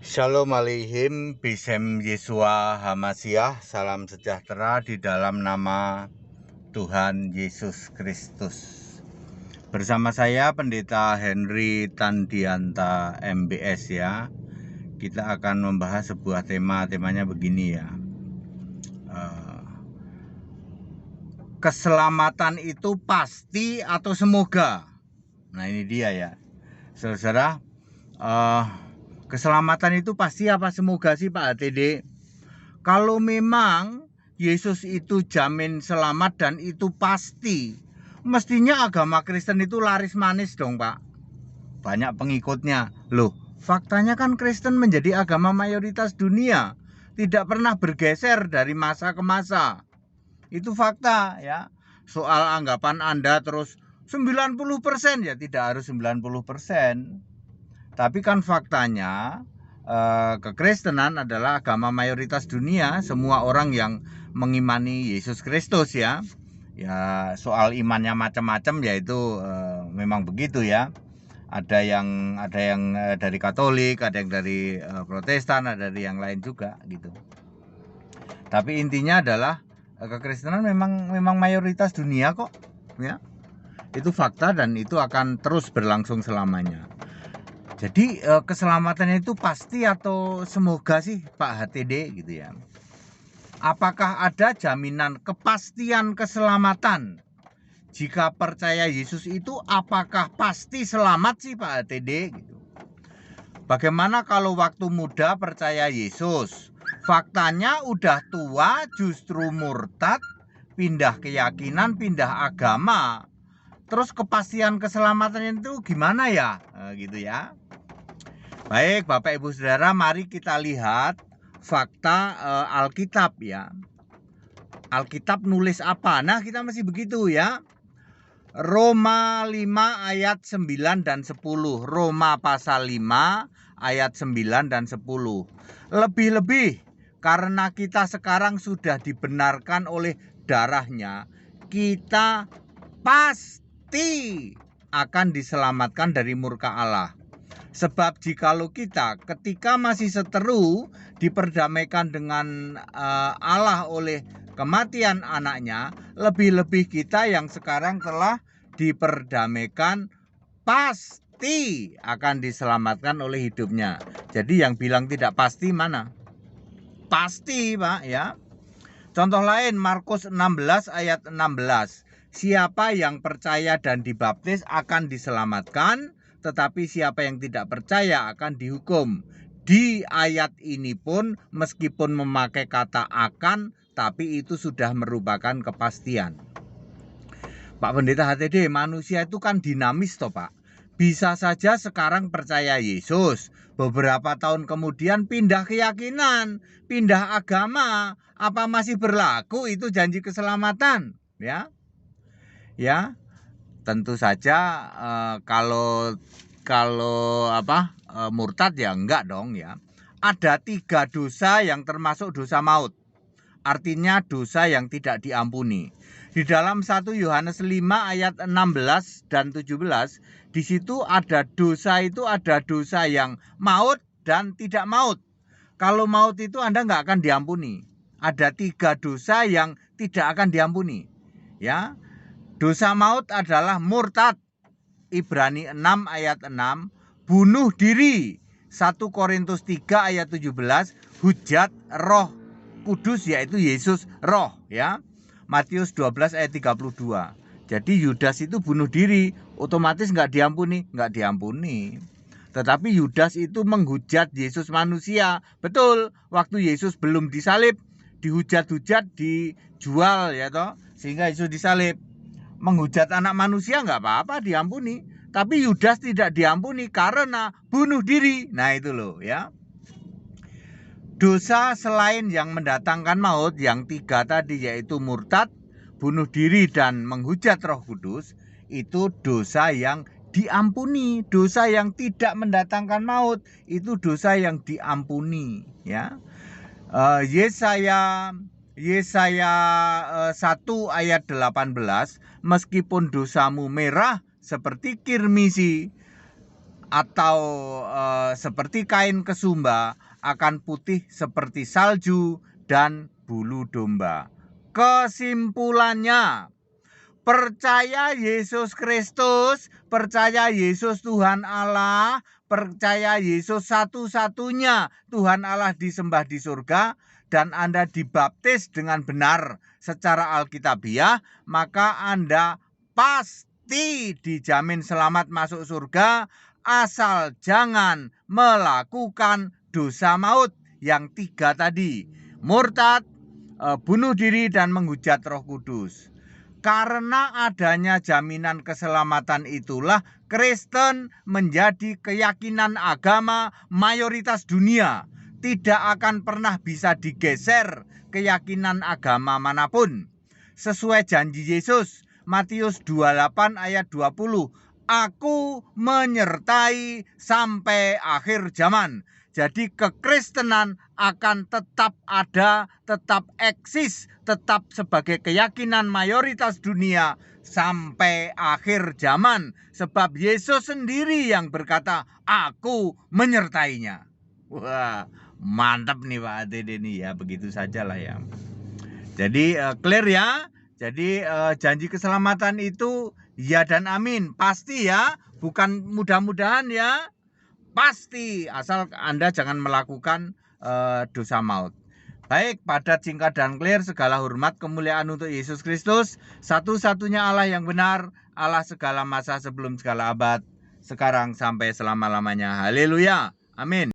Shalom Aleihim, Bisem Yesua Hamasiah, salam sejahtera di dalam nama Tuhan Yesus Kristus. Bersama saya Pendeta Henry Tandianta MBS ya. Kita akan membahas sebuah temanya begini ya. Keselamatan itu pasti atau semoga? Nah ini dia ya. Saudara, keselamatan itu pasti apa semoga sih Pak HTD? Kalau memang Yesus itu jamin selamat dan itu pasti, mestinya agama Kristen itu laris manis dong Pak. Banyak pengikutnya. Loh, faktanya kan Kristen menjadi agama mayoritas dunia. Tidak pernah bergeser dari masa ke masa. Itu fakta ya. Soal anggapan Anda terus 90% ya tidak harus 90%. Tapi kan faktanya kekristenan adalah agama mayoritas dunia. Semua orang yang mengimani Yesus Kristus ya. Ya soal imannya macam-macam ya itu memang begitu ya. Ada yang dari Katolik, ada yang dari Protestan, ada dari yang lain juga gitu. Tapi intinya adalah kekristenan memang mayoritas dunia kok ya. Itu fakta dan itu akan terus berlangsung selamanya. Jadi keselamatannya itu pasti atau semoga sih Pak HTD gitu ya. Apakah ada jaminan kepastian keselamatan? Jika percaya Yesus itu apakah pasti selamat sih Pak HTD gitu. Bagaimana kalau waktu muda percaya Yesus? Faktanya udah tua justru murtad, pindah keyakinan, pindah agama. Terus kepastian keselamatan itu gimana ya? Gitu ya. Baik Bapak Ibu Saudara, mari kita lihat fakta Alkitab ya. Alkitab nulis apa? Nah kita masih begitu ya. Roma 5 ayat 9 dan 10. Roma pasal 5 ayat 9 dan 10. Lebih-lebih karena kita sekarang sudah dibenarkan oleh darahnya, kita pasti akan diselamatkan dari murka Allah. Sebab jikalau kita ketika masih seteru diperdamaikan dengan Allah oleh kematian anaknya, lebih-lebih kita yang sekarang telah diperdamaikan pasti akan diselamatkan oleh hidupnya. Jadi yang bilang tidak pasti mana? Pasti Pak ya. Contoh lain Markus 16 ayat 16. Siapa yang percaya dan dibaptis akan diselamatkan, tetapi siapa yang tidak percaya akan dihukum. Di ayat ini pun meskipun memakai kata akan, tapi itu sudah merupakan kepastian. Pak Pendeta HTD, manusia itu kan dinamis toh Pak. Bisa saja sekarang percaya Yesus, beberapa tahun kemudian pindah keyakinan, pindah agama. Apa masih berlaku itu janji keselamatan? Ya, ya. Tentu saja kalau murtad ya enggak dong ya. Ada 3 dosa yang termasuk dosa maut. Artinya dosa yang tidak diampuni. Di dalam 1 Yohanes 5 ayat 16 dan 17, di situ ada dosa yang maut dan tidak maut. Kalau maut itu Anda nggak akan diampuni. Ada 3 dosa yang tidak akan diampuni. Ya. Dosa maut adalah murtad, Ibrani 6 ayat 6, bunuh diri, 1 Korintus 3 ayat 17, hujat Roh Kudus yaitu Yesus roh ya. Matius 12 ayat 32. Jadi Yudas itu bunuh diri, otomatis nggak diampuni, nggak diampuni. Tetapi Yudas itu menghujat Yesus manusia. Betul, waktu Yesus belum disalib, dihujat-hujat, dijual ya toh, sehingga Yesus disalib. Menghujat anak manusia nggak apa-apa, diampuni. Tapi Yudas tidak diampuni karena bunuh diri. Nah itu loh ya. Dosa selain yang mendatangkan maut, yang 3 tadi yaitu murtad, bunuh diri dan menghujat Roh Kudus, itu dosa yang diampuni. Dosa yang tidak mendatangkan maut itu dosa yang diampuni ya. Yesaya 1 ayat 18, meskipun dosamu merah seperti kirmisi, atau seperti kain kesumba akan putih seperti salju dan bulu domba. Kesimpulannya, percaya Yesus Kristus, percaya Yesus Tuhan Allah, percaya Yesus satu-satunya Tuhan Allah disembah di surga, dan Anda dibaptis dengan benar secara alkitabiah, maka Anda pasti dijamin selamat masuk surga, asal jangan melakukan dosa maut yang 3 tadi: murtad, bunuh diri, dan menghujat Roh Kudus. Karena adanya jaminan keselamatan itulah Kristen menjadi keyakinan agama mayoritas dunia. Tidak akan pernah bisa digeser keyakinan agama manapun. Sesuai janji Yesus, Matius 28 ayat 20, Aku menyertai sampai akhir zaman. Jadi kekristenan akan tetap ada, tetap eksis, tetap sebagai keyakinan mayoritas dunia sampai akhir zaman. Sebab Yesus sendiri yang berkata, Aku menyertainya. Wah, mantap nih Pak ATD nih ya, begitu sajalah ya. Jadi clear ya. Jadi janji keselamatan itu ya dan amin, pasti ya, bukan mudah-mudahan ya, pasti, asal Anda jangan melakukan dosa maut. Baik, padat, singkat, dan clear. Segala hormat kemuliaan untuk Yesus Kristus, satu-satunya Allah yang benar, Allah segala masa sebelum segala abad, sekarang sampai selama-lamanya. Haleluya, amin.